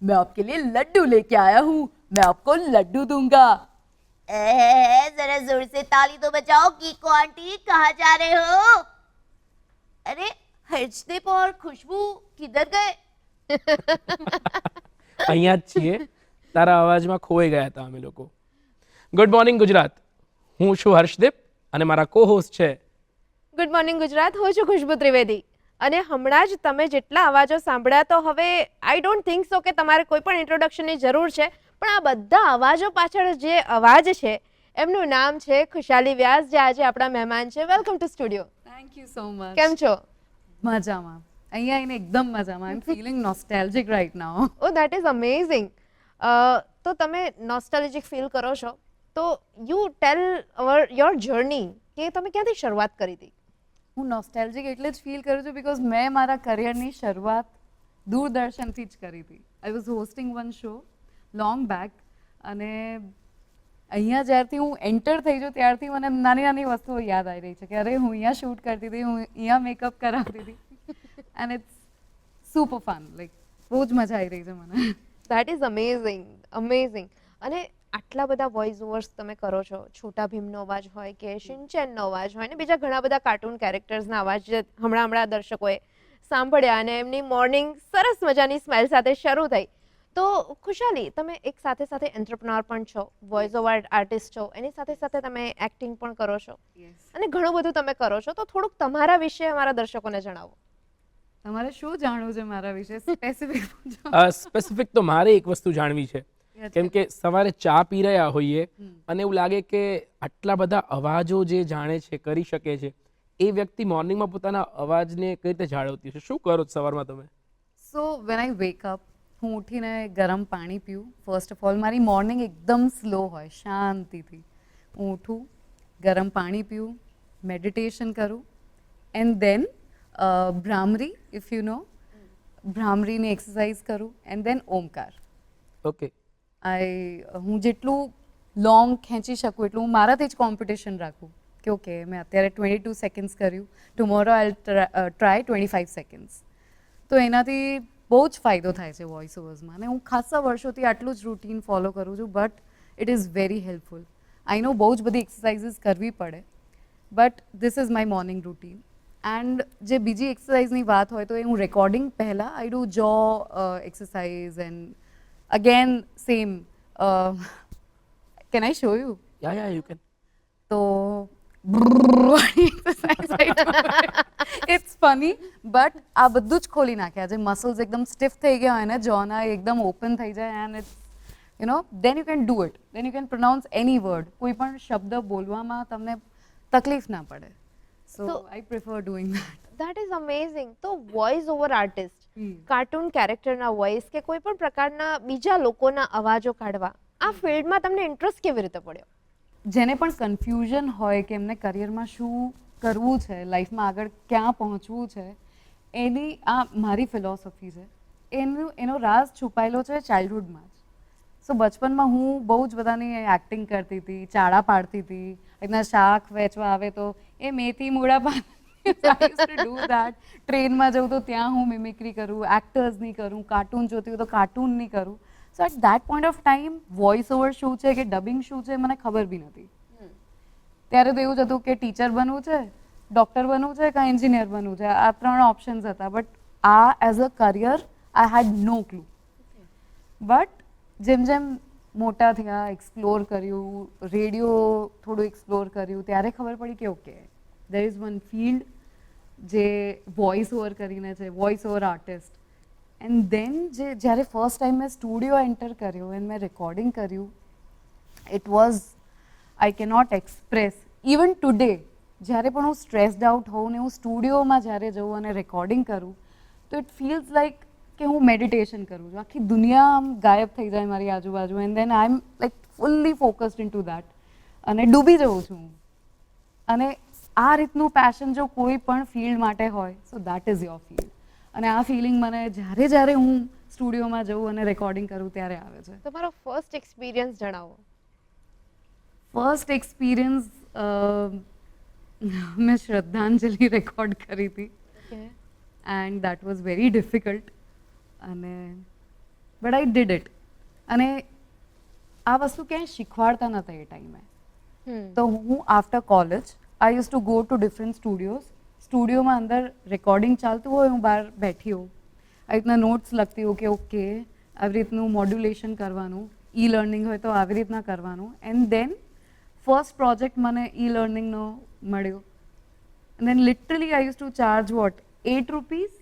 मैं आपके लिए लड्डू लेके आया हूँ, मैं आपको लड्डू दूंगा। जरा जोर से ताली तो बजाओ। कीको आंटी कहाँ जा रहे हो? अरे हर्षदीप और खुशबू किधर गए? અહીંયા જ છીએ. તારા અવાજમાં ખોઈ ગયા હતા અમે લોકો. Good morning Gujarat. હું છું હર્ષદીપ અને મારા કો હોસ્ટ છે. ગુડ મોર્નિંગ ગુજરાત, હું છું ખુશ્બુ ત્રિવેદી. અને હમણાં જ તમે જેટલા અવાજો સાંભળ્યા તો હવે આઈ ડોન્ટ થિંક સો કે તમારે કોઈ પણ ઇન્ટ્રોડક્શનની જરૂર છે, પણ આ બધા અવાજો પાછળ જે અવાજ છે એમનું નામ છે ખુશાલી વ્યાસ, જે આજે આપણા મહેમાન છે. Welcome to studio. Thank you so much. કેમ છો? મજામાં. અહીંયા આવીને એકદમ મજામાં. I am feeling nostalgic right now. Oh that is amazing. તો તમે નોસ્ટાલ્જિક ફીલ કરો છો, તો યુ ટેલ યોર જર્ની કે તમે ક્યાંથી શરૂઆત કરી હતી? હું નોસ્ટેલ્જિક એટલે જ ફીલ કરું છું બિકોઝ મેં મારા કરિયરની શરૂઆત દૂરદર્શનથી જ કરી હતી. I was hosting one show long back, અને અહીંયા જ્યારથી હું એન્ટર થઈ છું ત્યારથી મને નાની નાની વસ્તુઓ યાદ આવી રહી છે કે અરે હું અહીંયા શૂટ કરતી હતી, હું અહીંયા મેકઅપ કરાવતી હતી. And it's super fun, like બહુ જ મજા આવી રહી છે મને. That is amazing, amazing. અને આટલા બધા વોઇસ ઓવર્સ તમે કરો છો, છોટા ભીમનો અવાજ હોય કે શિનચેનનો અવાજ હોય ને બીજા ઘણા બધા કાર્ટૂન કેરેક્ટર્સના અવાજ જે હમણાં દર્શકોએ સાંભળ્યા, અને એમની મોર્નિંગ સરસ મજાની સ્માઇલ સાથે શરૂ થઈ. તો ખુશાલી, તમે એક સાથે સાથે એન્ટરપ્રનોર પણ છો, વોઇસ ઓવર આર્ટિસ્ટ છો, એની સાથે સાથે તમે એક્ટિંગ પણ કરો છો અને ઘણું બધું તમે કરો છો. તો થોડુંક તમારા વિશે અમારા દર્શકોને જણાવો. તમારે શું જાણવું છે મારા વિશે સ્પેસિફિક? સ્પેસિફિક તો મારે એક વસ્તુ જાણવી છે, કેમ કે સવારે ચા પી રહ્યા હોઈએ અને એવું લાગે કે આટલા બધા અવાજો જે જાણે છે, કરી શકે છે, એ વ્યક્તિ મોર્નિંગમાં પોતાના અવાજને કઈ રીતે જાળવતી છે? શું કરો છો સવારમાં તમે? So when I wake up, હું ઉઠીને ગરમ પાણી પીઉં. ફર્સ્ટ ઓફ ઓલ મારી મોર્નિંગ એકદમ સ્લો હોય, શાંતિથી હું ઉઠું, ગરમ પાણી પીઉં, મેડિટેશન કરું, and then bhramari, if you know, ભ્રામરીની એક્સરસાઇઝ કરું, એન્ડ દેન ઓમકાર. ઓકે. હું જેટલું લોંગ ખેંચી શકું એટલું હું મારાથી જ કોમ્પિટિશન રાખું કે ઓકે મેં અત્યારે 22 સેકન્ડ્સ કર્યું, ટુમોરો આઈ ટ્રાય 25 સેકન્ડ્સ. તો એનાથી બહુ જ ફાયદો થાય છે વોઇસ ઓવર્સમાં, અને હું ખાસા વર્ષોથી આટલું જ રૂટીન ફોલો કરું છું, but it is very helpful. I know બહુ જ બધી એક્સરસાઇઝીસ કરવી પડે, but this is my morning routine. And જે બીજી એક્સરસાઇઝની વાત હોય તો એ હું રેકોર્ડિંગ પહેલાં આઈ ડુ જો exercise, and again same can I show you? Yeah, you can. So it's funny, but આ બધું જ ખોલી નાખ્યા. જે મસલ્સ એકદમ સ્ટીફ થઈ ગયા હોય ને, જોના એકદમ ઓપન થઈ જાય, and it's you know then you can do it, then you can pronounce any word. કોઈ પણ શબ્દ બોલવામાં તમને તકલીફ ના પડે. So I prefer doing that. That is amazing. તો વોઇસ ઓવર આર્ટિસ્ટ, કાર્ટૂન કેરેક્ટરના વોઇસ કે કોઈ પણ પ્રકારના બીજા લોકોના અવાજો કાઢવા, આ ફિલ્ડમાં તમને ઇન્ટરેસ્ટ કેવી રીતે પડ્યો? જેને પણ કન્ફ્યુઝન હોય કે એમને કરિયરમાં શું કરવું છે, લાઈફમાં આગળ ક્યાં પહોંચવું છે, એની આ મારી ફિલોસોફી છે. એનો રાઝ છુપાયેલો છે ચાઇલ્ડહુડમાં જ. સો બચપનમાં હું બહુ જ બધાની એક્ટિંગ કરતી હતી, ચાળા પાડતી હતી, એના શાક વેચવા આવે તો એ મેથી મૂળા પાડ ડુ દેટ. ટ્રેનમાં જવું તો ત્યાં હું મિમિક્રી કરું, એક્ટર્સની કરું, કાર્ટૂન જોતી હોય તો કાર્ટૂનની કરું. So at that point of time voice over શું છે કે ડબિંગ શું છે મને ખબર બી નથી. ત્યારે તો એવું જ હતું કે ટીચર બનવું છે, ડૉક્ટર બનવું છે, કાં એન્જિનિયર બનવું છે, આ 3 ઓપ્શન્સ હતા. બટ આ as a career I had no clue. But જેમ જેમ મોટા થયા, એક્સપ્લોર કર્યું, રેડિયો થોડું એક્સપ્લોર કર્યું, ત્યારે ખબર પડી કે okay there is one field જે વોઇસ ઓવર કરીને છે, voice over artist. And then જ્યારે ફર્સ્ટ ટાઈમ મેં સ્ટુડિયો એન્ટર કર્યો એન્ડ મેં રેકોર્ડિંગ કર્યું, ઇટ વોઝ આઈ કે નોટ એક્સપ્રેસ. ઇવન ટુડે જ્યારે પણ હું સ્ટ્રેસ્ડ આઉટ હોઉં ને હું સ્ટુડિયોમાં જ્યારે જઉં અને રેકોર્ડિંગ કરું તો ઇટ ફીલ્સ લાઈક કે હું મેડિટેશન કરું છું. આખી દુનિયા આમ ગાયબ થઈ જાય મારી આજુબાજુ, and then I am like fully focused in to that, અને ડૂબી જઉં છું. અને આ રીતનું પેશન જો કોઈ પણ ફિલ્ડ માટે હોય, so that is your field. અને આ ફિલિંગ મને જ્યારે હું સ્ટુડિયોમાં જઉં અને રેકોર્ડિંગ કરું ત્યારે આવે છે. તમારો ફર્સ્ટ એક્સપિરિયન્સ જણાવો. ફર્સ્ટ એક્સપિરિયન્સ મેં શ્રદ્ધાંજલિ રેકોર્ડ કરી હતી, and that was very difficult. અને બટ આઈ ડીડ ઇટ. અને આ વસ્તુ ક્યાંય શીખવાડતા નહોતા એ ટાઈમે. તો હું after college I use to go to different સ્ટુડિયોમાં અંદર રેકોર્ડિંગ ચાલતું હોય, હું બહાર બેઠી હોઉં, આવી રીતના નોટ્સ લખતી હોઉં કે ઓકે આવી રીતનું મોડ્યુલેશન કરવાનું, ઈ લર્નિંગ હોય તો આવી રીતના કરવાનું. એન્ડ દેન ફર્સ્ટ પ્રોજેક્ટ મને ઈ લર્નિંગનો મળ્યો. And then literally I use to charge what 8 rupees.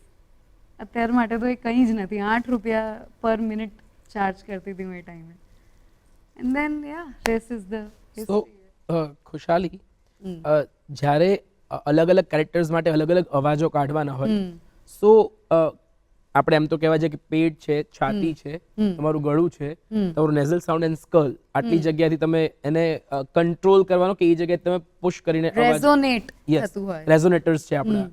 અત્યાર માટે તો એ કંઈ જ નથી, 8 રૂપિયા પર મિનિટ ચાર્જ કરતી હતી હું એ ટાઈમે. And then ya this is the તો ખુશાલી, જ્યારે અલગ અલગ કેરેક્ટર્સ માટે અલગ અલગ અવાજો કાઢવાના હોય, સો આપણે એમ તો કહેવાય છે કે પેટ છે, છાતી છે, તમારું ગળું છે, તમારું નેઝલ સાઉન્ડ એન્ડ સ્કલ, આટલી જગ્યાથી તમે એને કંટ્રોલ કરવાનો કે એ જગ્યાએ તમે પુશ કરીને રેઝોનેટ યસ થતું હોય. રેઝોનેટર્સ છે આપણા.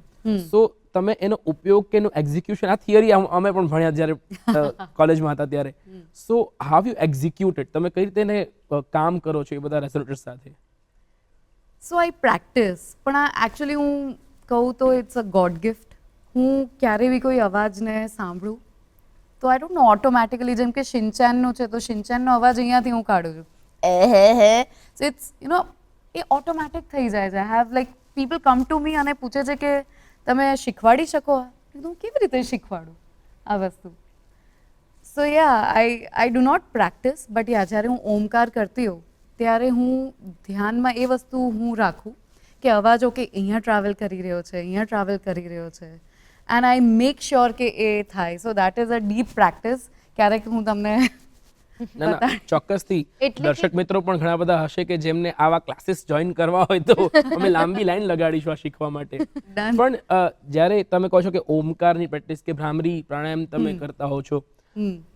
સો તમે એનો ઉપયોગ કે એનું એક્ઝિક્યુશન, આ થિયરી અમે પણ ભણ્યા જ્યારે કોલેજમાં હતા ત્યારે. સો હાવ યુ એક્ઝિક્યુટેડ, તમે કઈ રીતે એને કામ કરો છો એ બધા રેઝોનેટર્સ સાથે? સો આઈ પ્રેક્ટિસ. પણ આ એકચ્યુઅલી હું કહું તો ઇટ્સ અ ગોડ ગિફ્ટ. હું ક્યારે બી કોઈ અવાજને સાંભળું તો આઈ ડોન્ટ નો, ઓટોમેટિકલી જેમ કે શિનચેનનો છે તો શિનચેનનો અવાજ અહીંયાથી હું કાઢું છું. સો ઇટ્સ એ ઓટોમેટિક થઈ જાય છે. I have like people come to me અને પૂછે છે કે તમે શીખવાડી શકો? હું કેવી રીતે શીખવાડું આ વસ્તુ? So ya I do not practice, but ya જ્યારે હું ઓમકાર કરતી હોઉં ત્યારે હું ધ્યાનમાં એ વસ્તુ હું રાખું કે અવાજ ઓકે અહીંયા ટ્રાવેલ કરી રહ્યો છે, અહીંયા ટ્રાવેલ કરી રહ્યો છે, એન્ડ આઈ મેક શ્યોર કે એ થાય. So that is a deep practice. ક્યારેક હું તમને ના ચોક્કસથી દર્શક મિત્રો પણ ઘણા બધા હશે કે જેમને આવા ક્લાસીસ જોઈન કરવા હોય તો અમે લાંબી લાઈન લગાડીશું આ શીખવા માટે. પણ જ્યારે તમે કહો છો કે ઓમકારની પ્રેક્ટિસ કે ભ્રામરી પ્રાણાયામ તમે કરતા હો છો,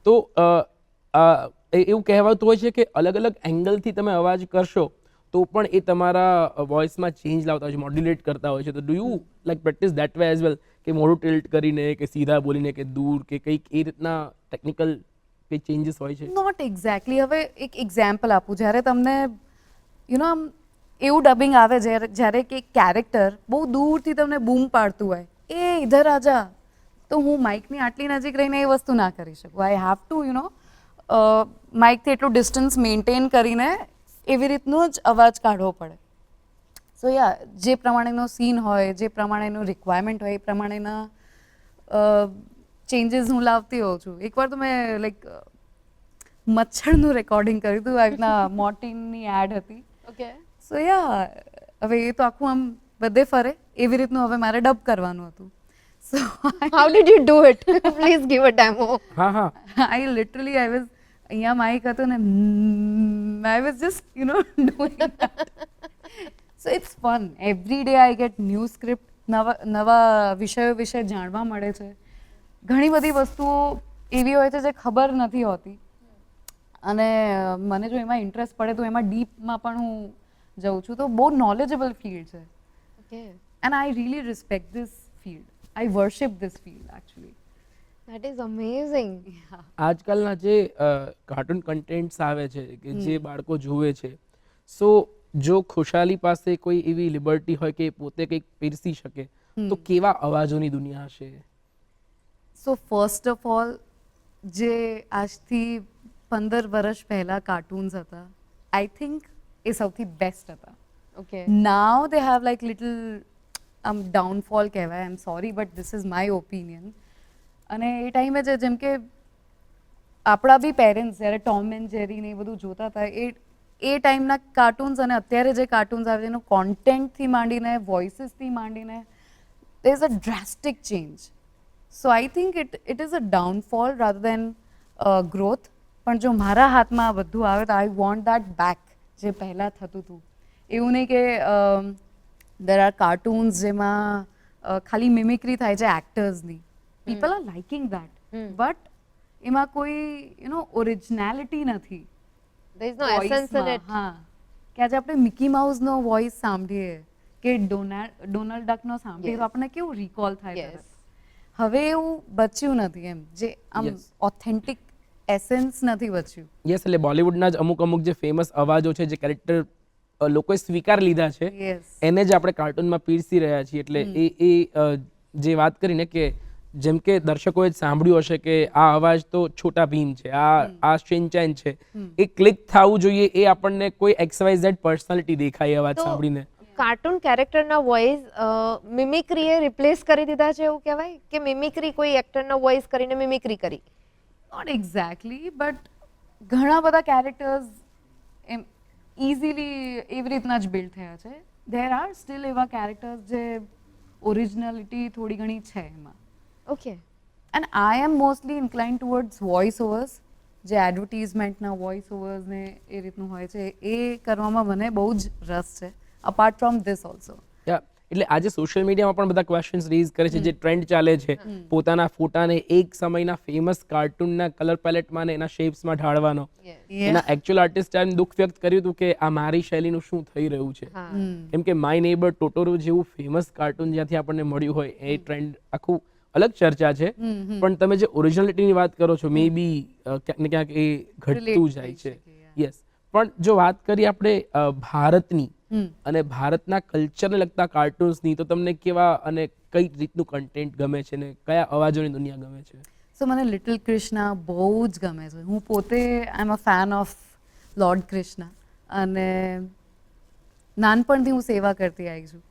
તો એવું કહેવાતું હોય છે કે અલગ અલગ એંગલથી તમે અવાજ કરશો તો પણ એ તમારા વોઇસમાં ચેન્જ લાવતા હોય છે, મોડ્યુલેટ કરતા હોય છે. તો do you like practice that way as well, કે મોઢું ટિલ્ટ કરીને કે સીધા બોલીને કે દૂર કે કંઈક એ રીતના ટેકનિકલ કંઈ ચેન્જીસ હોય છે? Not exactly. હવે એક એક્ઝામ્પલ આપું. જ્યારે તમને આમ એવું ડબિંગ આવે જ્યારે કે કેરેક્ટર બહુ દૂરથી તમને બૂમ પાડતું હોય, એ ઇધર આજા, તો હું માઇકની આટલી નજીક રહીને એ વસ્તુ ના કરી શકું. આઈ હેવ ટુ માઇકથી એટલું ડિસ્ટન્સ મેન્ટેન કરીને એવી રીતનો જ અવાજ કાઢવો પડે. સો યા જે પ્રમાણેનો સીન હોય, જે પ્રમાણેનું રિક્વાયરમેન્ટ હોય એ પ્રમાણેના ચેન્જીસ હું લાવતી હોઉં છું. એકવાર તો મેં લાઈક મચ્છરનું રેકોર્ડિંગ કર્યું હતું. આવી રીતના મોર્ટિનની એડ હતી. ઓકે. સો યા હવે એ તો આખું આમ બધે ફરે એવી રીતનું હવે મારે ડબ કરવાનું હતું. So how did you do it? Please give a demo. હા આઈ લિટરલી આઈ વોઝ, અહીંયા માઇક હતું ને I was just doing that. So it's fun. Every day I get new script, નવા વિષયો વિશે જાણવા મળે છે. ઘણી બધી વસ્તુઓ એવી હોય છે જે ખબર નથી હોતી, અને મને જો એમાં ઇન્ટરેસ્ટ પડે તો એમાં ડીપમાં પણ હું જાઉં છું. તો બહુ નોલેજેબલ ફિલ્ડ છે. Okay. And I really respect this field. I worship this field actually. That is amazing. આજકાલના જે કાર્ટૂન કન્ટેન્ટ્સ આવે છે કે જે બાળકો જુએ છે, સો જો ખુશાલી પાસે કોઈ એવી લિબર્ટી હોય કે પોતે કંઈક પીરસી શકે તો કેવા અવાજોની દુનિયા હશે? સો ફર્સ્ટ ઓફ ઓલ, જે આજથી 15 વર્ષ પહેલાં કાર્ટૂન્સ હતા, આઈ થિંક એ સૌથી બેસ્ટ હતા. Okay. Now they have like little આમ ડાઉનફોલ કહેવાય. I am sorry but this is my opinion. અને એ ટાઈમે જેમ કે આપણા બી પેરેન્ટ્સ જ્યારે ટોમ એન્ડ જેરી ને એ બધું જોતા હતા, એ ટાઈમના કાર્ટૂન્સ અને અત્યારે જે કાર્ટૂન્સ આવે છે એનું કોન્ટેન્ટથી માંડીને, વોઇસીસથી માંડીને, there is a drastic change. So I think it is a downfall rather than growth. પણ જો મારા હાથમાં આ બધું આવે તો આઈ વોન્ટ દેટ બેક, જે પહેલાં થતું હતું. એવું નહીં કે there are cartoons જેમાં ખાલી મિમિક્રી થાય છે એક્ટર્સની. People are liking that, but એમાં કોઈ ઓરિજિનાલિટી નથી. There is no essence in it. હા, કે આજે આપણે મિકી માઉસનો વોઇસ સાંભળીએ કે ડોનાલ્ડ ડકનો સાંભળીએ તો આપણને કેવું રિકોલ થાય તરત. હવે એવું બચ્યું નથી એમ, જે આમ ઓથેન્ટિક એસેન્સ નથી બચ્યું. યસ, એટલે બોલિવૂડના જ અમુક જે ફેમસ અવાજો છે, જે કેરેક્ટર લોકોએ સ્વીકાર લીધા છે, એને જ આપણે કાર્ટૂનમાં પીરસી રહ્યા છીએ. એટલે એ જે વાત કરીને કે જેમ કે દર્શકોએ જ સાંભળ્યું હશે કે આ અવાજ તો છોટા ભીમ છે, આ શિનચેન છે, એ ક્લિક થવું જોઈએ, એ આપણને કોઈ XYZ પર્સનાલિટી દેખાય એ અવાજ તો સાંભળીને. કાર્ટૂન કેરેક્ટરના વોઇસ મિમિક્રીએ રિપ્લેસ કરી દીધા છે એવું કહેવાય કે મિમિક્રી કોઈ એક્ટરના વોઇસ કરીને મિમિક્રી કરી? નોટ એક્ઝેક્ટલી, બટ ઘણા બધા કેરેક્ટર્સ એમ ઇઝીલી એવી રીતના જ બિલ્ડ થયા છે. ધેર આર સ્ટીલ એવા કેરેક્ટર્સ જે ઓરિજિનાલિટી થોડી ઘણી છે એમાં. Okay. And I am mostly inclined towards voice overs, જે એડવર્ટીઝમેન્ટના વોઇસ ઓવર્સ ને એ રીતનું હોય છે એ કરવામાં મને બહુ જ રસ છે, અપાર્ટ ફ્રોમ ધીસ ઓલ્સો. એટલે આજે સોશિયલ મીડિયામાં પણ બધા ક્વેશ્ચન્સ રેઝ કરે છે, જે ટ્રેન્ડ ચાલે છે પોતાના ફોટાને એક સમયના ફેમસ કાર્ટૂનના કલર પેલેટમાં ને એના શેપ્સમાં ઢાળવાનો. એના એકચ્યુઅલ આર્ટિસ્ટે દુઃખ વ્યક્ત કર્યું હતું કે આ મારી શૈલીનું શું થઈ રહ્યું છે. કેમ કે માય નેબર ટોટોરો જેવું ફેમસ કાર્ટૂન જ્યાંથી આપણને મળ્યું હોય એ ટ્રેન્ડ આખું અલગ ચર્ચા છે. પણ તમે જે ઓરિજિનાલિટીની વાત કરો છો, મે બી ક્યાંક ને ક્યાંક એ ઘટતું જાય છે. યસ. પણ જો વાત કરીએ આપણે ભારતની અને ભારતના કલ્ચરને લગતા કાર્ટૂન્સની, તો તમને કેવા અને કઈ રીતનું કન્ટેન્ટ ગમે છે ને કયા અવાજોની દુનિયા ગમે છે? સો મને લિટલ કૃષ્ણા બહુ જ ગમે છે. હું પોતે I am a fan of lord Krishna અને નાનપણથી હું સેવા કરતી આવી છું.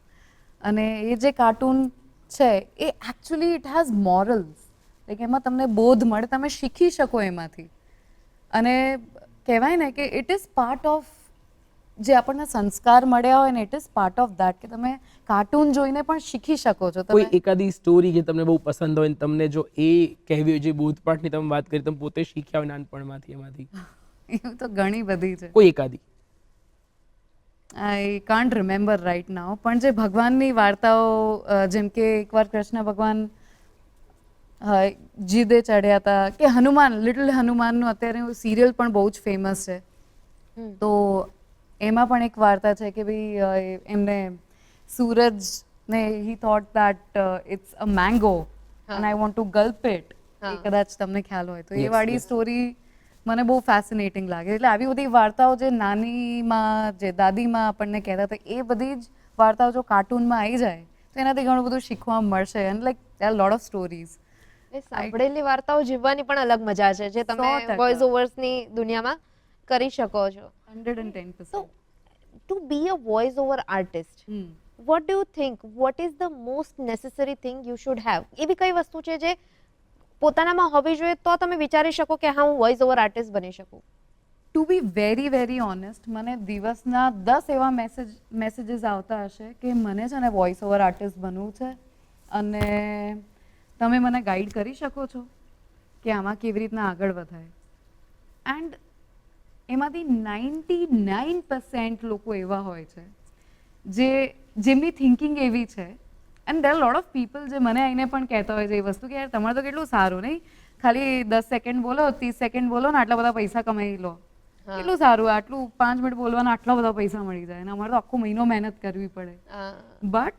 અને એ જે કાર્ટૂન છે એ actually it has morals, like એમાં તમને બોધ મળે, તમે શીખી શકો એમાંથી. અને કહેવાય ને કે ઇટ ઇઝ પાર્ટ ઓફ જે આપણને સંસ્કાર મળ્યા હોય ને, it is part of that કે તમે કાર્ટૂન જોઈને પણ શીખી શકો છો. કોઈ એકાદી સ્ટોરી જે તમને બહુ પસંદ હોય ને તમને જો એ કહેવી હોય, જે બોધપાઠની તમે વાત કરી, તમે પોતે શીખ્યા હોય નાનપણમાંથી, એમાંથી એવું તો ઘણી બધી છે. કોઈ એકાદી? I can't remember right now, પણ જે ભગવાનની વાર્તાઓ, જેમ કે એકવાર કૃષ્ણ ભગવાન જીદે ચડ્યા હતા, કે હનુમાન, લિટલ હનુમાનનું અત્યારે સિરિયલ પણ બહુ જ ફેમસ છે. તો એમાં પણ એક વાર્તા છે કે ભાઈ એમને સૂરજને he thought that it's a mango and I want to gulp it, એ કદાચ તમને ખ્યાલ હોય તો. એ વાળી સ્ટોરી મને બહુ ફેસિનેટિંગ લાગે. એટલે આવી બધી વાર્તાઓ જે નાનીમાં, જે દાદીમાં આપણને કહેતા હતા, એ બધી જ વાર્તાઓ જો કાર્ટૂનમાં આવી જાય તો એનાથી ઘણું બધું શીખવા મળશે. And like there are lot of stories. સાંભળેલી વાર્તાઓ જીવવાની પણ અલગ મજા છે, જે તમે 100% વોઇસ ઓવર્સની દુનિયામાં કરી શકો છો. 110%. To be a voice over artist, what do you think, what is the most necessary thing you should have? એવી કઈ વસ્તુ છે જે પોતાનામાં હોવી જોઈએ તો તમે વિચારી શકો કે હા હું વોઇસ ઓવર આર્ટિસ્ટ બની શકું? To be very very honest, મને દિવસના 10 એવા મેસેજીસ આવતા હશે કે મને છે ને વોઇસ ઓવર આર્ટિસ્ટ બનવું છે અને તમે મને ગાઈડ કરી શકો છો કે આમાં કેવી રીતના આગળ વધાય. એન્ડ એમાંથી 99% લોકો એવા હોય છે જેમની થિંકિંગ એવી છે. And there are lot of people જે મને આવીને પણ કહેતા હોય છે એ વસ્તુ કે યાર તમારે તો કેટલું સારું નહીં, ખાલી 10 સેકન્ડ બોલો, 30 સેકન્ડ બોલો ને આટલા બધા પૈસા કમાઈ લો, કેટલું સારું, આટલું 5 મિનિટ બોલવાના આટલા બધા પૈસા મળી જાય, અને અમારે તો આખો મહિનો મહેનત કરવી પડે. બટ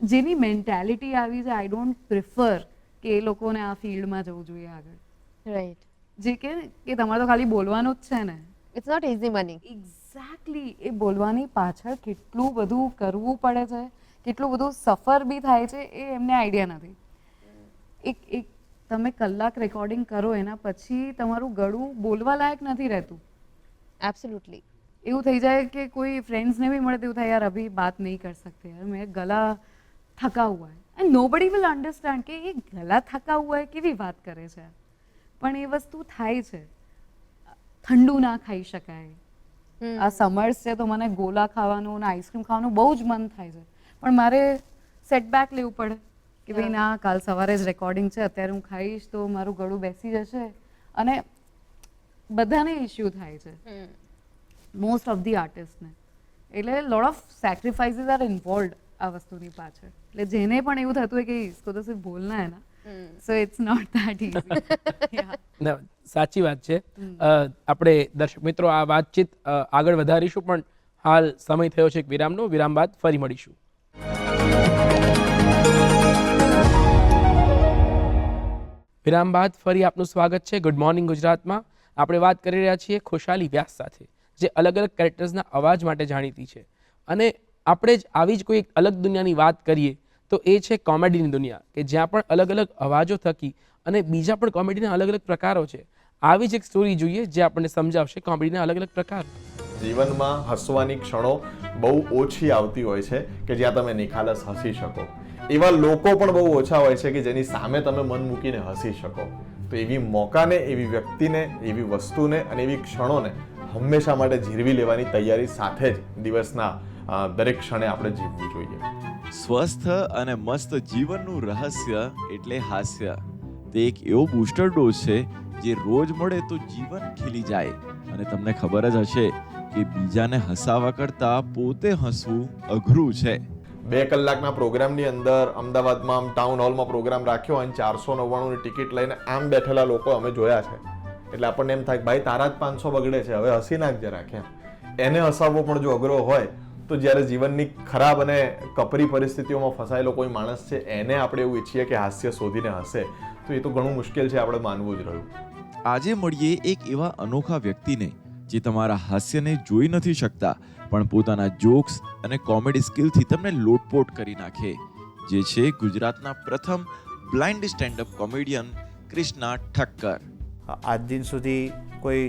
જેની મેન્ટાલિટી આવી છે, આઈ ડોન્ટ પ્રિફર કે એ લોકોને આ ફિલ્ડમાં જવું જોઈએ આગળ. રાઈટ. જે કે તમારે તો ખાલી બોલવાનું જ છે ને, it's not easy money. Exactly. એ બોલવાની પાછળ કેટલું બધું કરવું પડે છે, કેટલું બધું સફર બી થાય છે, એ એમને આઈડિયા નથી. એક તમે કલાક રેકોર્ડિંગ કરો એના પછી તમારું ગળું બોલવા લાયક નથી રહેતું. એબ્સોલ્યુટલી. એવું થઈ જાય કે કોઈ ફ્રેન્ડ્સને બી મળે તો એવું થાય યાર અભી બાત નહીં કર सकते यार, मैं गला थका हुआ है. एंड nobody will understand કે એ ગલા થકા હુઆ હે કેવી વાત કરે છે. પણ એ વસ્તુ થાય છે. ઠંડુ ના ખાઈ શકાય. આ સમર્સ છે તો મને ગોલા ખાવાનું અને આઈસ્ક્રીમ ખાવાનું બહુ જ મન થાય છે, પણ મારે સેટબેક લેવું પડે કે ભાઈ ના, કાલ સવારે જ રેકોર્ડિંગ છે, અત્યારે હું ખાઈશ તો મારું ગળું બેસી જશે. અને બધાને ઇશ્યુ થાય છે, મોસ્ટ ઓફ ધી આર્ટિસ્ટને. એટલે lot of sacrifices are involved આ વસ્તુની પાછળ. એટલે જેને પણ એવું થતું હોય કે इसको तो सिर्फ बोलना है ना, so it's not that easy. સાચી વાત છે. આપણે દર્શક મિત્રો આ વાતચીત આગળ વધારીશું, પણ હાલ સમય થયો છે એક વિરામનો. વિરામ બાદ ફરી મળીશું. વિરામ બાદ ફરી આપનું સ્વાગત છે ગુડ મોર્નિંગ ગુજરાતમાં. આપણે વાત કરી રહ્યા છીએ ખુશાલી વ્યાસ સાથે, જે અલગ અલગ કેરેક્ટર્સના અવાજ માટે જાણીતી છે. અને આપણે જ આવી જ કોઈ અલગ દુનિયાની વાત કરીએ તો એ છે કોમેડીની દુનિયા, કે જ્યાં પણ અલગ અલગ અવાજો થકી અને બીજા પણ કોમેડીના અલગ અલગ પ્રકારો છે. આવી જ એક સ્ટોરી જોઈએ જે આપણને સમજાવશે કોમેડીના અલગ અલગ પ્રકાર. જીવનમાં હસવાની ક્ષણો બહુ ઓછી આવતી હોય છે કે જ્યાં તમે નિખાલસ હસી શકો. એવા લોકો પણ બહુ ઓછા હોય છે કે જેની સામે તમે મન મૂકીને હસી શકો. તો એવી મોકાને, એવી વ્યક્તિને, એવી વસ્તુને અને એવી ક્ષણોને હંમેશા માટે જીરવી લેવાની તૈયારી સાથે જ દિવસના દરેક ક્ષણે આપણે જીવવું જોઈએ. સ્વસ્થ અને મસ્ત જીવનનું રહસ્ય એટલે હાસ્ય. તે એક એવો બૂસ્ટર ડોઝ છે જે રોજ મળે તો જીવન ખીલી જાય. અને તમને ખબર જ હશે કે બીજાને હસાવા કરતા પોતે હસવું અઘરું છે. 2 કલાકના પ્રોગ્રામની અંદર અમદાવાદમાં આમ ટાઉન હોલમાં પ્રોગ્રામ રાખ્યો અને 499 ની ટિકિટ લઈને આમ બેઠેલા લોકો અમે જોયા છે. એટલે આપણને એમ થાય કે ભાઈ તારા જ 500 બગડે છે, હવે હસી નાખ જરા કેમ. એને હસાવવો પણ જો અઘરો હોય તો જ્યારે જીવનની ખરાબ અને કપરી પરિસ્થિતિઓમાં ફસાયેલો કોઈ માણસ છે એને આપણે એવું ઈચ્છીએ કે હાસ્ય શોધીને હસે, તો એ તો ઘણું મુશ્કેલ છે, આપણે માનવું જ રહ્યું. આજે મળીએ એક એવા અનોખા વ્યક્તિને જે તમારા હાસ્યને જોઈ નથી શકતા પણ પોતાના જોક્સ અને કોમેડી સ્કિલથી તમને લોટપોટ કરી નાખે. જે છે ગુજરાતના પ્રથમ blind standup comedian Krishna Thakkar. આજ દિન સુધી કોઈ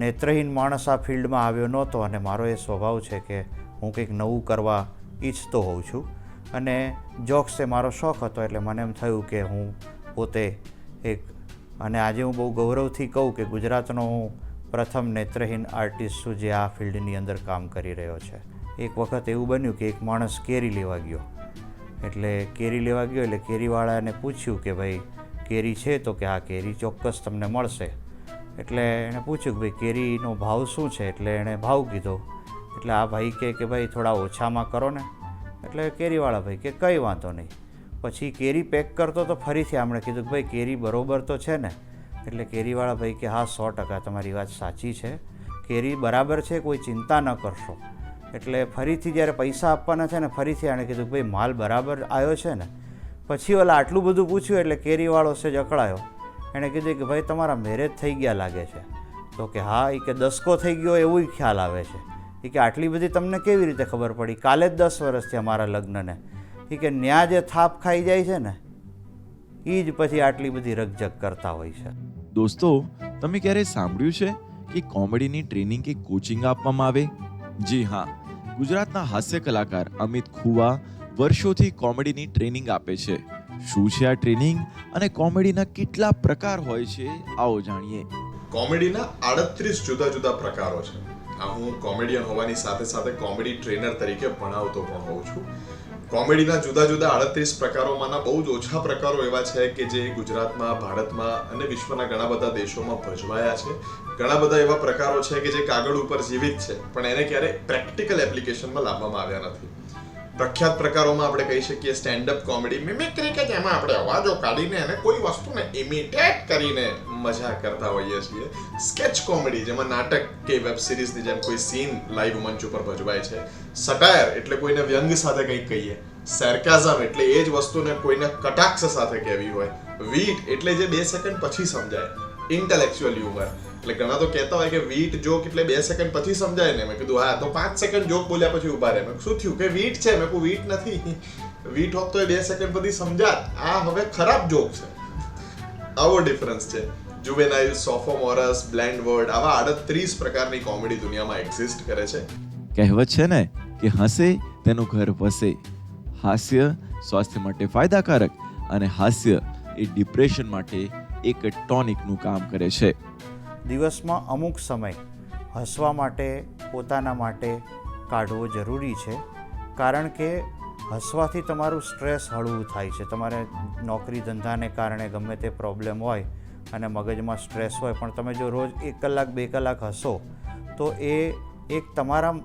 નેત્રહીન માણસ આ ફિલ્ડમાં આવ્યો નહોતો અને મારો એ સ્વભાવ છે કે હું કંઈક નવું કરવા ઈચ્છતો હોઉં છું અને જોક્સ એ મારો શોખ હતો. એટલે મને એમ થયું કે હું પોતે એક, અને આજે હું બહુ ગૌરવથી કહું કે ગુજરાતનો હું પ્રથમ નેત્રહીન આર્ટિસ્ટ છું જે આ ફિલ્ડની અંદર કામ કરી રહ્યો છે. એક વખત એવું બન્યું કે એક માણસ કેરી લેવા ગયો. એટલે કેરી લેવા ગયો એટલે કેરીવાળાને પૂછ્યું કે ભાઈ કેરી છે? તો કે હા, કેરી ચોક્કસ તમને મળશે. એટલે એણે પૂછ્યું કે ભાઈ કેરીનો ભાવ શું છે? એટલે એણે ભાવ કીધો. એટલે આ ભાઈ કે ભાઈ થોડા ઓછામાં કરો ને. એટલે કેરીવાળા ભાઈ કે કંઈ વાંધો નહીં. પછી કેરી પેક કરતો તો ફરીથી આપણે કીધું કે ભાઈ કેરી બરોબર તો છે ને? એટલે કેરીવાળા ભાઈ કે હા, 100% તમારી વાત સાચી છે, કેરી બરાબર છે, કોઈ ચિંતા ન કરશો. એટલે ફરીથી જ્યારે પૈસા આપવાના છે ને ફરીથી એણે કીધું કે ભાઈ માલ બરાબર આવ્યો છે ને? પછી ઓલા આટલું બધું પૂછ્યું એટલે કેરીવાળો સેજ અકળાયો. એણે કીધું કે ભાઈ તમારા મેરેજ થઈ ગયા લાગે છે. તો કે હા, એ કે દસકો થઈ ગયો એવું ખ્યાલ આવે છે. એ કે આટલી બધી તમને કેવી રીતે ખબર પડી? કાલે જ 10 વર્ષ થયા મારા લગ્નને. એ કે ન્યા જે થાપ ખાઈ જાય છે ને એ જ પછી આટલી બધી રકઝક કરતા હોય છે. દોસ્તો, તમે ક્યારે સાંભળ્યું છે કે કોમેડીની ટ્રેનિંગ કે કોચિંગ આપવામાં આવે? જી હા, ગુજરાતના હાસ્ય કલાકાર અમિત ખુવા વર્ષોથી કોમેડીની ટ્રેનિંગ આપે છે. શું છે આ ટ્રેનિંગ અને કોમેડીના કેટલા પ્રકાર હોય છે, આવો જાણીએ. કોમેડીના 38 જુદા જુદા પ્રકારો છે. હું કોમેડિયન હોવાની સાથે સાથે કોમેડી ટ્રેનર તરીકે ભણાવતો પણ હોઉં છું. કોમેડીના જુદા જુદા 38 પ્રકારોમાંના બહુ જ ઓછા પ્રકારો એવા છે કે જે ગુજરાતમાં, ભારતમાં અને વિશ્વના ઘણા બધા દેશોમાં ભજવાયા છે. ઘણા બધા એવા પ્રકારો છે કે જે કાગળ ઉપર જીવિત છે પણ એને ક્યારે પ્રેક્ટિકલ એપ્લિકેશનમાં લાવવામાં આવ્યા નથી. પ્રખ્યાત પ્રકારોમાં આપણે કહી શકીએ સ્ટેન્ડઅપ કોમેડી, મિમિક્રી, કે જેમાં આપણે અવાજો કાઢીને અને કોઈ વસ્તુને ઇમિટેટ કરીને મજા કરતા હોઈએ છીએ. સ્કેચ કોમેડી, જેમાં નાટક કે વેબ સિરીઝની જેમ કોઈ સીન લાઈવ મંચ ઉપર ભજવાય છે. સટાયર એટલે કોઈને વ્યંગ સાથે કંઈક કહીએ. સેર્કાઝમ એટલે એ જ વસ્તુને કોઈને કટાક્ષ સાથે કહેવી હોય. વીટ એટલે જે 2 સેકન્ડ પછી સમજાય. ઇન્ટેલેક્ચ્યુઅલ હ્યુમર એટલે ઘણા તો કહેતા હોય કે વીટ જોક એટલે 2 સેકન્ડ પછી સમજાય ને. મેં કીધું હા, તો 5 સેકન્ડ જોક બોલ્યા પછી ઉભા રહે. મેં શું થયું કે વીટ છે? મેં કહું વીટ નથી, વીટ હોત તો એ 2 સેકન્ડ પછી સમજાત. આ હવે ખરાબ જોક છે. આવો ડિફરન્સ છે. જુવેનાઇલ, સોફોમોરસ, બ્લેન્ડ વર્ડ, આવા 38 પ્રકારની કોમેડી દુનિયામાં એક્ઝિસ્ટ કરે છે. કહેવત છે ને કે હસે તેનું ઘર વસે. હાસ્ય સ્વાસ્થ્ય માટે ફાયદાકારક અને હાસ્ય એ ડિપ્રેશન માટે એક ટોનિકનું કામ કરે છે. દિવસમાં અમુક સમય હસવા માટે, પોતાના માટે કાઢવો જરૂરી છે. કારણ કે હસવાથી તમારું સ્ટ્રેસ હળવું થાય છે. તમારે નોકરી ધંધાને કારણે ગમે તે પ્રોબ્લેમ હોય અને મગજમાં સ્ટ્રેસ હોય, પણ તમે જો રોજ 1 કલાક 2 કલાક હસો તો એ એક તમારા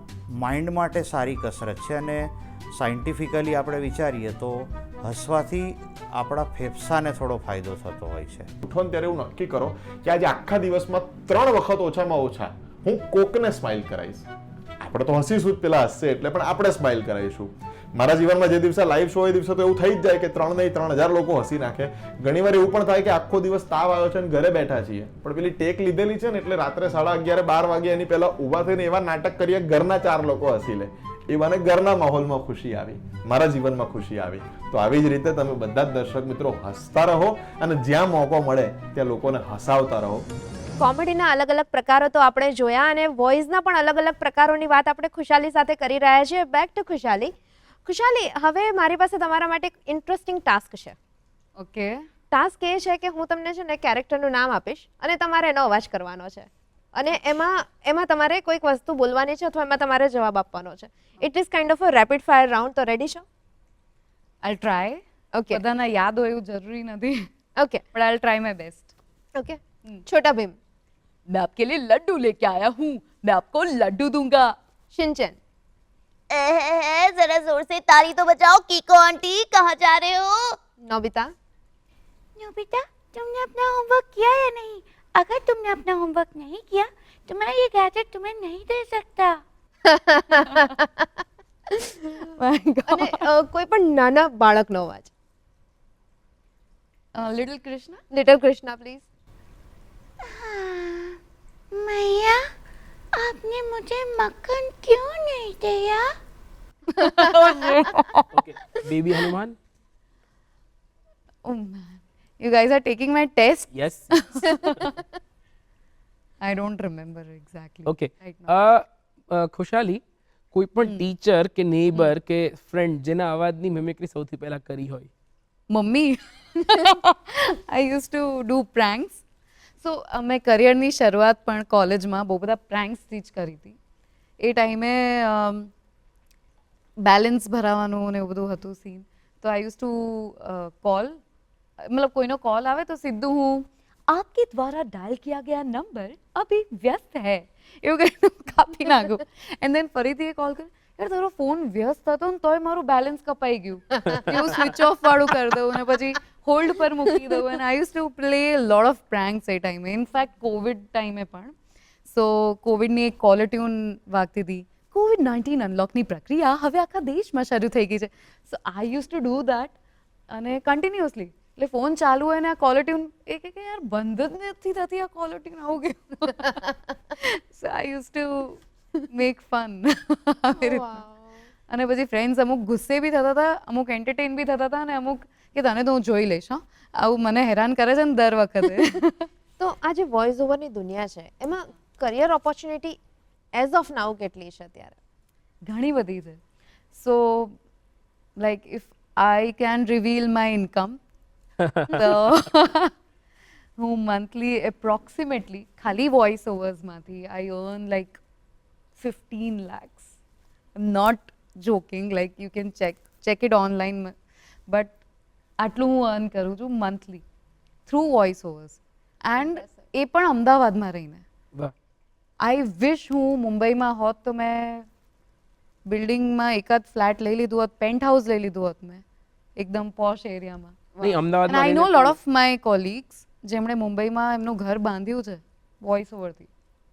માઇન્ડ માટે સારી કસરત છે. અને સાયન્ટિફિકલી આપણે વિચારીએ તો હસવાથી આપણા ફેફસાને થોડો ફાયદો થતો હોય છે. ઉઠો ને ત્યારે એવું નક્કી કરો કે આજે આખા દિવસમાં 3 વખત ઓછામાં ઓછા હું કોકને સ્માઇલ કરાવીશ. આપણે તો હસીશું જ, પેલા હસશે એટલે, પણ આપણે સ્માઇલ કરાવીશું. મારા જીવનમાં જે દિવસે લાઈવ શો એ દિવસે તો એવું થઈ જ જાય કે 3 નહીં 3000 લોકો હસી નાખે. ઘણીવાર એવું પણ થાય કે આખો દિવસ તાવ આવ્યો છે અને ઘરે બેઠા છીએ, પણ પેલી ટેક લીધેલી છે ને એટલે રાત્રે 11:30 12 વાગે એની પહેલા ઊભા થઈને એવા નાટક કરીએ ઘરના 4 લોકો હસી લે. એ મને ઘરના માહોલમાં ખુશી આવી, મારા જીવનમાં ખુશી આવી. તો આવી જ રીતે તમે બધા જ દર્શક મિત્રો હસતા રહો અને જ્યાં મોકો મળે ત્યાં લોકોને હસાવતા રહો. કોમેડીના અલગ અલગ પ્રકારો તો આપણે જોયા અને વોઇસના પણ અલગ અલગ પ્રકારોની વાત આપણે ખુશાલી સાથે કરી રહ્યા છીએ. બેક ટુ ખુશાલી. ખુશાલી, હવે મારી પાસે તમારા માટે એક ઇન્ટરેસ્ટિંગ ટાસ્ક છે. ઓકે. ટાસ્ક એ છે કે હું તમને છે ને કેરેક્ટરનું નામ આપીશ અને તમારે એનો અવાજ કરવાનો છે અને એમાં તમારે કોઈક વસ્તુ બોલવાની છે અથવા એમાં તમારે જવાબ આપવાનો છે. It is kind of a rapid fire round. તો રેડી છો? આઈ ટ્રાય. ઓકે બધાના યાદ હોય એવું જરૂરી નથી, okay but I try my best. Okay. छोटा भीम. मैं आपके लिए लड्डू लेके आया हूँ, मैं आपको लड्डू दूंगा. शिनचैन. जरा जोर से ताली तो बजाओ. कीको आंटी कहाँ जा रहे हो? नोबिता. नोबिता, तुमने अपना होमवर्क किया या नहीं? अगर तुमने अपना होमवर्क नहीं किया तो मैं ये गैजेट तुम्हें नहीं दे सकता. અને કોઈ પણ નાના બાળકનો અવાજ. Little Krishna. Little Krishna please. मैया, आपने मुझे मक्खन क्यों नहीं दिया? Okay, baby Hanuman. Oh man, you guys are taking my test. Yes. I don't remember exactly. Okay. right now. ખુશાલી, કોઈ પણ ટીચર કે નેબર કે ફ્રેન્ડ જેના અવાજની મિમિક્રી સૌથી પહેલા કરી હોય? Mummy. I used to do pranks. સો મેં કરિયરની શરૂઆત પણ કોલેજમાં બહુ બધા પ્રેન્ક્સથી જ કરી હતી. એ ટાઈમે બેલેન્સ ભરાવાનું ને એવું બધું હતું સીન. તો આઈ યુઝ ટુ કોલ, મતલબ કોઈનો કોલ આવે તો સીધું હું આપકે દ્વારા ડાયલ કિયા ગયા નંબર અભી વ્યસ્ત હૈ એવું કરીને કાપી નાખું. એન્ડ દેન ફરીથી એ કોલ કરે, યાર તારો ફોન વ્યસ્ત હતો ને તોય મારું બેલેન્સ કપાઈ ગયું, એવું સ્વિચ ઓફ વાળું કરી દઉં ને પછી હોલ્ડ પર મૂકી દઉં. And I use to play lot of pranks એ ટાઈમે. ઇનફેક્ટ કોવિડ ટાઈમે પણ. સો કોવિડની એક કોલર ટ્યુન વાગતી હતી, COVID-19 અનલોકની પ્રક્રિયા હવે આખા દેશમાં શરૂ થઈ ગઈ છે. So I use to do that અને કન્ટિન્યુઅસલી. એટલે ફોન ચાલુ હોય ને આ કોલર ટ્યુન એ કે યાર બંધ જ નથી થતી આ કોલર ટ્યુન, આવું ગયું. So I use to make fun આવી રીતે. અને પછી ફ્રેન્ડ્સ અમુક ગુસ્સે બી થતા હતા, અમુક એન્ટરટેન બી થતા હતા અને અમુક કે તને તો હું જોઈ લઈશ, હા આવું મને હેરાન કરે છે ને દર વખતે. તો આ જે વોઇસ ઓવરની દુનિયા છે એમાં career opportunity as of now કેટલી છે અત્યારે? ઘણી બધી છે. So like if I can reveal my income તો હું મંથલી એપ્રોક્સિમેટલી ખાલી વોઇસ ઓવર્સમાંથી I earn like 15 lakhs. I'm not joking, like you can check it online, but આટલું હું અર્ન કરું છું monthly through voice overs. And એ પણ અમદાવાદમાં રહીને. વાહ. આઈ વિશ હું મુંબઈમાં હોત તો મેં બિલ્ડિંગમાં એકાદ ફ્લેટ લઈ લીધું હોત, પેન્ટ હાઉસ લઈ લીધું હોત મેં એકદમ પોશ એરિયામાં. નહીં, And અમદાવાદમાં I know રહીને lot of my colleagues જેમણે મુંબઈમાં એમનું ઘર બાંધ્યું છે વોઇસ ઓવરથી.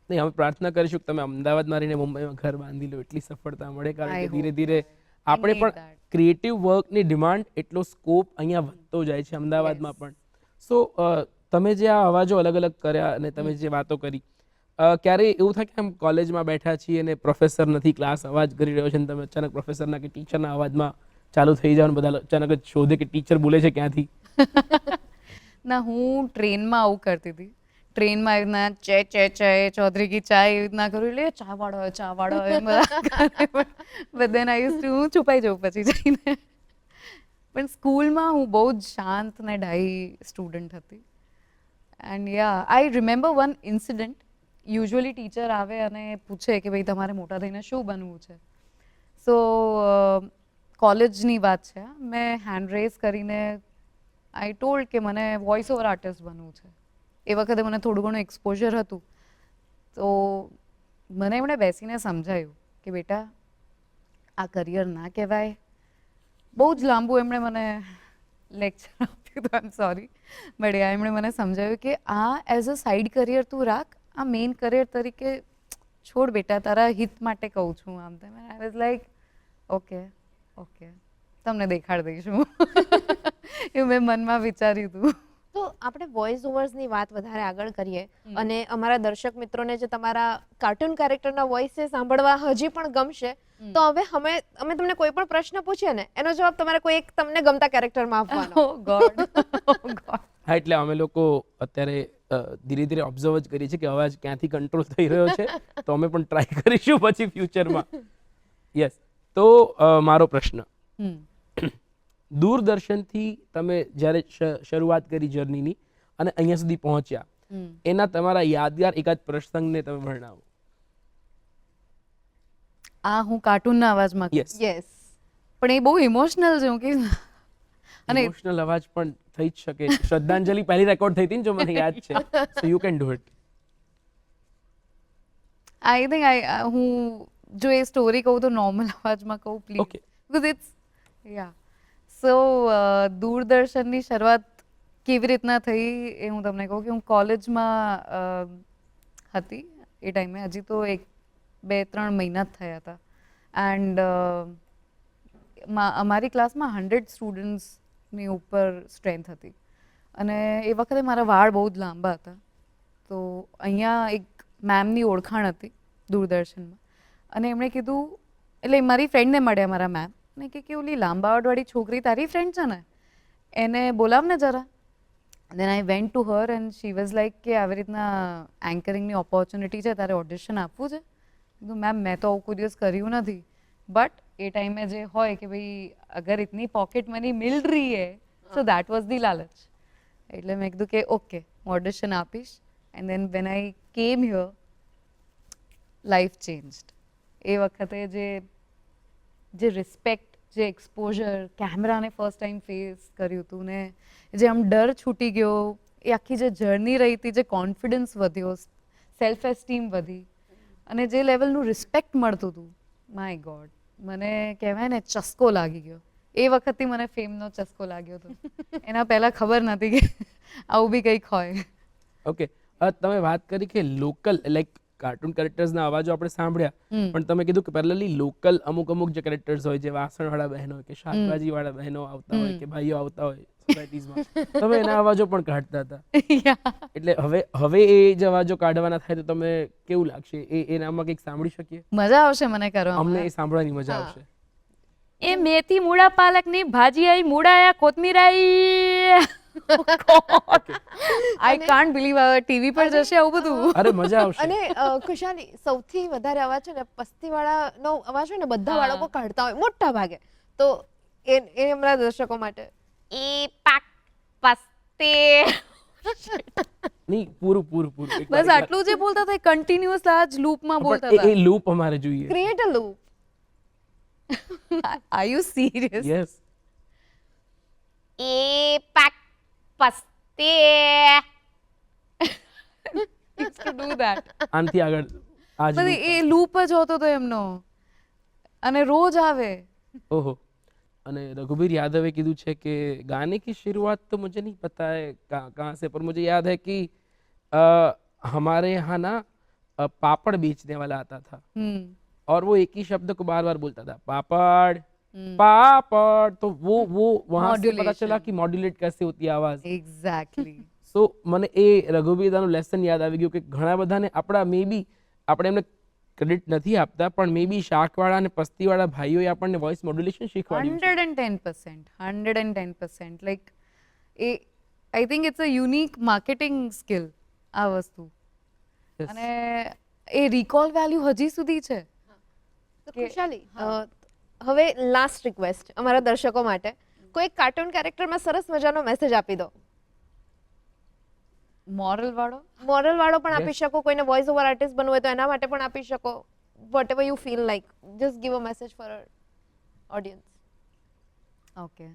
નહીં, અમે પ્રાર્થના કરીશું કે તમે અમદાવાદમાં રહીને મુંબઈમાં ઘર બાંધી લો, એટલી સફળતા મળે. કારણ કે ધીરે ધીરે આપણે need પણ that. ક્રિએટિવ વર્કની ડિમાન્ડ, એટલો સ્કોપ અહીંયા વધતો જાય છે અમદાવાદમાં પણ. સો તમે જે આ અવાજો અલગ અલગ કર્યા અને તમે જે વાતો કરી, ક્યારે એવું થાય કે આમ કોલેજમાં બેઠા છીએ અને પ્રોફેસર નથી, ક્લાસ અવાજ કરી રહ્યો છે અને તમે અચાનક પ્રોફેસરના કે ટીચરના અવાજમાં ચાલુ થઈ જાવ અને બધા અચાનક જ શોધે કે ટીચર બોલે છે ક્યાંથી? ના, હું ટ્રેનમાં આવું કરતી હતી. ટ્રેનમાં એવી રીતના ચે ચે ચે ચૌધરી કી ચા એવી રીતના કરું, એટલે ચા વાળો એમ બધા દેન આઈ યુઝ ટુ હું છુપાઈ જાઉં પછી જઈને. પણ સ્કૂલમાં હું બહુ જ શાંત ને ડાઈ સ્ટુડન્ટ હતી. And yeah I remember one incident. Usually teacher આવે અને પૂછે કે ભાઈ તમારે મોટા થઈને શું બનવું છે. સો કોલેજની વાત છે, મેં હેન્ડ રેઝ કરીને આઈ ટોલ્ડ કે મને વોઇસ ઓવર આર્ટિસ્ટ બનવું છે. એ વખતે મને થોડું ઘણું એક્સપોઝર હતું. તો મને એમણે બેસીને સમજાયું કે બેટા આ કરિયર ના કહેવાય. બહુ જ લાંબુ એમણે મને લેક્ચર આપ્યું હતું, આઈ એમ સોરી, બટ એમણે મને સમજાવ્યું કે આ એઝ અ સાઇડ કરિયર તું રાખ, આ મેઇન કરિયર તરીકે છોડ બેટા, તારા હિત માટે કહું છું આમ તેમ. આઈ વોઝ લાઈક ઓકે તમને દેખાડી દઈશું એવું મેં મનમાં વિચાર્યું હતું. તો આપણે વોઇસ ઓવર્સની વાત વધારે આગળ કરીએ અને અમારા દર્શક મિત્રોને જે તમારા કાર્ટૂન કેરેક્ટરના વોઇસ છે સાંભળવા હજી પણ ગમશે તો હવે અમે તમને કોઈ પણ પ્રશ્ન પૂછીએ ને એનો જવાબ તમારે કોઈ એક તમને ગમતા કેરેક્ટરમાં આપવાનો. ઓ ગોડ હા, એટલે અમે લોકો અત્યારે ધીરે ધીરે ઓબ્ઝર્વ જ કરીએ છીએ કે અવાજ ક્યાંથી કંટ્રોલ થઈ રહ્યો છે, તો અમે પણ ટ્રાય કરીશું પછી ફ્યુચરમાં. યસ, તો મારો પ્રશ્ન, દૂરદર્શનથી તમે જ્યારે શરૂઆત કરી જર્નીની અને અહીંયા સુધી પહોંચ્યા, એના તમારા યાદગાર એકાદ પ્રસંગને તમે વર્ણવો. આ હું કાર્ટૂનના અવાજમાં કહું. Yes, yes. પણ એ બહુ ઇમોશનલ છે હું કે અને ઇમોશનલ અવાજ પણ થઈ જ શકે. શ્રદ્ધાંજલિ પહેલી રેકોર્ડ થઈ હતી ને, જો મને યાદ છે, so you can do it. I think હું જો એ સ્ટોરી કહું તો નોર્મલ અવાજમાં કહું પ્લીઝ, Okay. બીકોઝ ઇટ્સ યા સો દૂરદર્શનની શરૂઆત કેવી રીતના થઈ એ હું તમને કહું કે હું કોલેજમાં હતી એ ટાઈમે, હજી તો 2-3 મહિના જ થયા હતા. એન્ડ અમારી ક્લાસમાં 100 સ્ટુડન્ટ્સની ઉપર સ્ટ્રેન્થ હતી અને એ વખતે મારા વાળ બહુ જ લાંબા હતા. તો અહીંયા એક મેમની ઓળખાણ હતી દૂરદર્શનમાં અને એમણે કીધું, એટલે મારી ફ્રેન્ડને મળ્યા મારા મેમ ને કે ઓલી લાંબા વાળવાળી છોકરી તારી ફ્રેન્ડ છે ને, એને બોલાવ ને જરા. Then I went to her and she was like કે આવી રીતના એન્કરિંગની ઓપોર્ચ્યુનિટી છે, તારે ઓડિશન આપવું છે. કીધું મેમ મેં તો આવું કોઈ દિવસ કર્યું નથી, બટ એ ટાઈમે જે હોય કે ભાઈ અગર ઇતની પોકેટ મની મિલ રહી હે સો દેટ વોઝ ધી લાલચ. એટલે મેં કીધું કે ઓકે હું ઓડિશન આપીશ. એન્ડ દેન વેન આઈ કેમ હિયર લાઈફ ચેન્જડ. એ વખતે જે રિસ્પેક્ટ, જે એક્સપોઝર, કેમેરાને ફર્સ્ટ ટાઈમ ફેસ કર્યું હતું ને જે આમ ડર છૂટી ગયો, એ આખી જે જર્ની રહી હતી, જે કોન્ફિડન્સ વધ્યો, સેલ્ફ એસ્ટીમ વધી અને જે લેવલનું રિસ્પેક્ટ મળતું હતું, માય ગોડ, મને કહેવાય ને ચસ્કો લાગી ગયો. એ વખતથી મને ફેમનો ચસ્કો લાગ્યો હતો. એના પહેલાં ખબર નથી કે આવું બી કંઈક હોય. ઓકે, તમે વાત કરી કે લોકલ લાઈક કાર્ટૂન કેરેક્ટર્સના અવાજો આપણે સાંભળ્યા, પણ તમે કીધું કે પેરેલલી લોકલ અમુક જે કેરેક્ટર્સ હોય, જે વાસણવાળા બહેનો હોય કે શાકભાજીવાળા બહેનો આવતા હોય કે ભાઈઓ આવતા હોય સોસાયટીઝમાં, તમે એના અવાજો પણ કાઢતા હતા. એટલે હવે એ જ અવાજો કાઢવાના થાય તો તમે કેવું લાગશે? એનામાં કંઈક સાંભળી શકીએ? મજા આવશે મને કરવામાં. અમને એ સાંભળવાની મજા આવશે. એ મેથી મૂળા પાલકની ભાજી આઈ, મૂળાયા કોથમીર આઈ. આઈ કાન્ટ બિલીવ ટીવી પર જશે આવું બધું. અરે મજા આવશે. અને ખુશાલી, સૌથી વધારે અવાજ છે ને પસ્તીવાળાનો અવાજ હોય ને, બધા બાળકો કાઢતા હોય મોટા ભાગે, તો એ અમારા દર્શકો માટે એ પાક પસ્તે નહીં, પૂરું બસ આટલું જે બોલતા હતા કન્ટિન્યુઅસ આ જ લૂપમાં બોલતા હતા. એ લૂપ અમારે જોઈએ. Create a loop. Are you serious? Yes. એ પાક પસ્તે to do that. આનથી આગળ આજ બધી એ લૂપ જ હોતો તો એમનો અને રોજ આવે. ओहो, અને रघुवीर यादव कीधु છે કે गाने की शुरुआत तो मुझे नहीं पता है कहाँ से, पर मुझे याद है कि हमारे यहाँ ना पापड़ बेचने वाला आता था और वो एक ही शब्द को बार बार बोलता था, पापड़ पापड़. तो वो वहाँ से पता चला कि मॉड्यूलेट कैसे होती है आवाज. એક્ઝેક્ટલી. સો મને એ રઘુવીરદાનું લેસન યાદ આવી ગયું કે ઘણા બધાને આપણા મે બી આપણે એમને ક્રેડિટ નથી આપતા, પણ મે બી શાકવાળા અને પસ્તીવાળા ભાઈઓએ આપણને વોઇસ મોડ્યુલેશન શીખવાડ્યું છે. 110%. લાઈક એ I think it's a unique marketing skill આ વસ્તુ. Yes. અને એ રિકોલ વેલ્યુ હજી સુધી છે. તો ખુશાલી, હવે લાસ્ટ રિક્વેસ્ટ અમારા દર્શકો માટે, કોઈ કાર્ટૂન કેરેક્ટરમાં સરસ મજાનો મેસેજ આપી દો. મોરલ વાળો પણ આપી શકો, કોઈને વોઇસ ઓવર આર્ટિસ્ટ બનવું હોય તો એના માટે પણ આપી શકો. Whatever you feel like, just give a message for audience. Okay.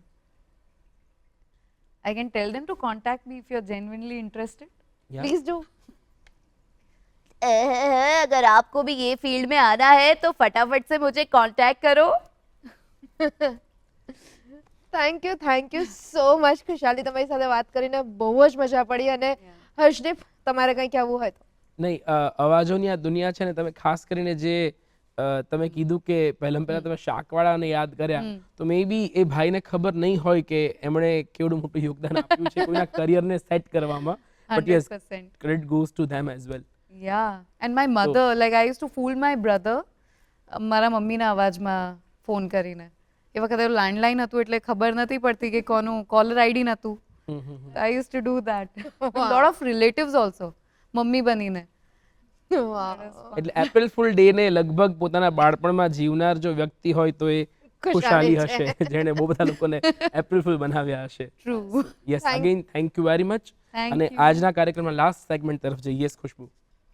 I can tell them to contact me if you're genuinely interested. Yeah. Please do. अगर आपको भी ये फील्ड में आना है तो फटाफट से मुझे कांटेक्ट करो. થેન્ક યુ સો મચ ખુશાલી, તમારી સાથે વાત કરીને બહુ જ મજા પડી. અને હર્ષદીપ, તમારે કંઈ કહેવું હોય તો? નહીં, અવાજોની આ દુનિયા છે ને, તમે ખાસ કરીને જે તમે કીધું કે પહેલા તમે શાકવાળાને યાદ કર્યા, તો મે બી એ ભાઈને ખબર નહીં હોય કે એમણે કેવડું મોટું યોગદાન આપ્યું છે કોઈના કરિયરને સેટ કરવામાં. But yes, 100%. Credit goes to them as well. Yeah, and my mother, like I used to fool my brother, મારા મમ્મીના અવાજમાં ફોન કરીને. એ વખતે લેન્ડલાઇન હતું એટલે ખબર નથી પડતી કે કોનું કોલર આઈડી નહોતું. I used to do that. Lot of relatives also, mummy બનીને. એટલે એપ્રિલ ફૂલ ડે ને લગભગ પોતાના બાળપણમાં જીવનાર જો વ્યક્તિ હોય તો એ ખુશાલી હશે જેણે બહુ બધા લોકોને એપ્રિલ ફૂલ બનાવ્યા હશે. True. Yes, again thank you very much. Thank અને you. આજના કાર્યક્રમના લાસ્ટ સેગમેન્ટ તરફ જઈએ. યસ ખુશ્બુ.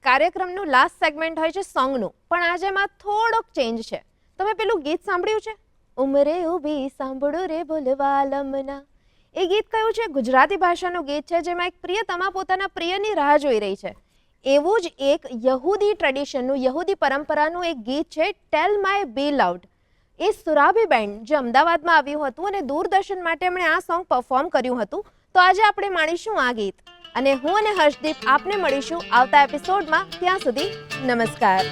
કાર્યક્રમનું લાસ્ટ સેગમેન્ટ હોય છે સોંગનું, પણ આજે એમાં થોડોક ચેન્જ છે. તમે પેલું ગીત સાંભળ્યું છે, ઉમરે ઊભી સાંભળો રે બોલવા લમના? એ ગીત કયું છે? ગુજરાતી ભાષાનું ગીત છે જેમાં એક પ્રિયતમા પોતાના પ્રિયની રાહ જોઈ રહી છે. એવું જ એક યહૂદી ટ્રેડિશનનું, યહૂદી પરંપરાનું એક ગીત છે, ટેલ માય બી લાઉડ. એ સુરાભી બેન્ડ જે અમદાવાદમાં આવ્યું હતું અને દૂરદર્શન માટે એમણે આ સોંગ પરફોર્મ કર્યું હતું. તો આજે આપણે માણીશું આ ગીત, અને હું અને હર્ષદીપ આપને મળીશું આવતા એપિસોડમાં. ત્યાં સુધી નમસ્કાર.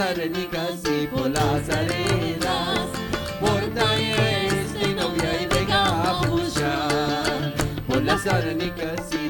arenicas y por las arenas, porta este novia y venga a puchar. Por las arenicas y